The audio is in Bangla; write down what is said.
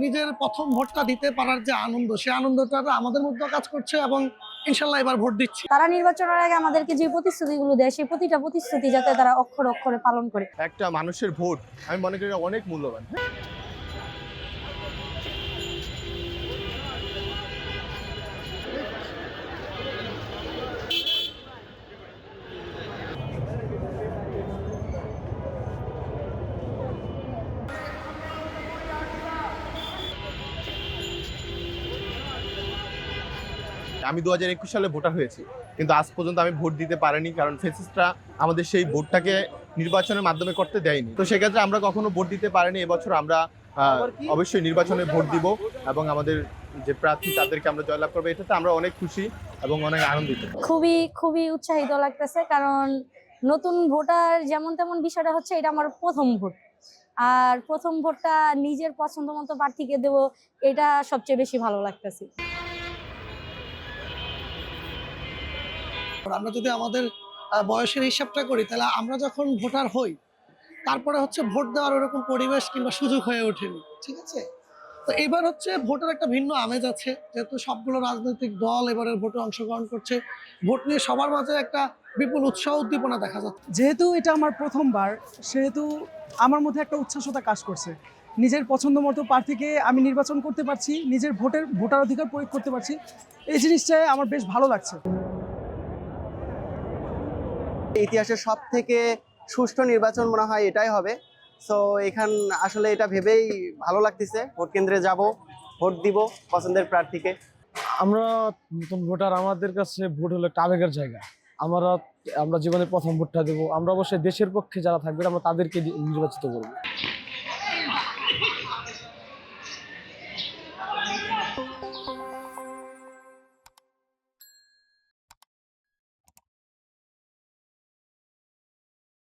নিজের প্রথম ভোটটা দিতে পারার যে আনন্দ, সেই আনন্দটা আমাদের মধ্যেও কাজ করছে এবং ইনশাল্লাহ এবার ভোট দিচ্ছি। তারা নির্বাচনের আগে আমাদেরকে যে প্রতিশ্রুতিগুলো দেয় সেই প্রতিটা প্রতিশ্রুতি যাতে তারা অক্ষরে অক্ষরে পালন করে। একটা মানুষের ভোট আমি মনে করি অনেক মূল্যবান। আমি 2021 সালে ভোটার হয়েছি, কিন্তু আজ পর্যন্ত আমি ভোট দিতে পারিনি, কারণ ফ্যাসিস্টরা আমাদের সেই ভোটটাকে নির্বাচনের মাধ্যমে করতে দেয়নি। তো সেক্ষেত্রে আমরা কখনো ভোট দিতে পারিনি। এবছর আমরা অবশ্যই নির্বাচনে ভোট দিব এবং আমাদের যে প্রার্থী তাদেরকে আমরা জয়লাভ করবো, এটাতে আমরা অনেক খুশি এবং অনেক আনন্দিত। খুবই খুবই উৎসাহিত লাগতেছে, কারণ নতুন ভোটার যেমন তেমন বিষয়টা হচ্ছে এটা আমার প্রথম ভোট। আর প্রথম ভোটটা নিজের পছন্দ মতো প্রার্থীকে দেবো, এটা সবচেয়ে বেশি ভালো লাগতেছে। আমরা যদি আমাদের বয়সের হিসাবটা করি, তাহলে আমরা যখন ভোটার হই তারপরে হচ্ছে ভোট দেওয়ার ওরকম পরিবেশ কিংবা সুযোগ হয়ে ওঠেনি, ঠিক আছে? তো এবার হচ্ছে ভোটের একটা ভিন্ন আমেজ আছে, যেহেতু সবগুলো রাজনৈতিক দল এবারের ভোটে অংশগ্রহণ করছে। ভোট নিয়ে সবার মাঝে একটা বিপুল উৎসাহ উদ্দীপনা দেখা যাচ্ছে। যেহেতু এটা আমার প্রথমবার, সেহেতু আমার মধ্যে একটা উচ্ছ্বাসতা কাজ করছে। নিজের পছন্দ মতো প্রার্থীকে আমি নির্বাচন করতে পারছি, নিজের ভোটার অধিকার প্রয়োগ করতে পারছি, এই জিনিসটাই আমার বেশ ভালো লাগছে। ইতিহাসের সব থেকে সুষ্ঠু নির্বাচন মনে হয় এটাই হবে। সো এখান আসলে এটা ভেবেই ভালো লাগতেছে। ভোট কেন্দ্রে যাব, ভোট দিব পছন্দের প্রার্থীকে। আমরা নতুন ভোটার, আমাদের কাছে ভোট হলো একটা আবেগের জায়গা। আমরা জীবনে প্রথম ভোটটা দেবো। আমরা অবশ্যই দেশের পক্ষে যারা থাকবে আমরা তাদেরকে নির্বাচিত করবো।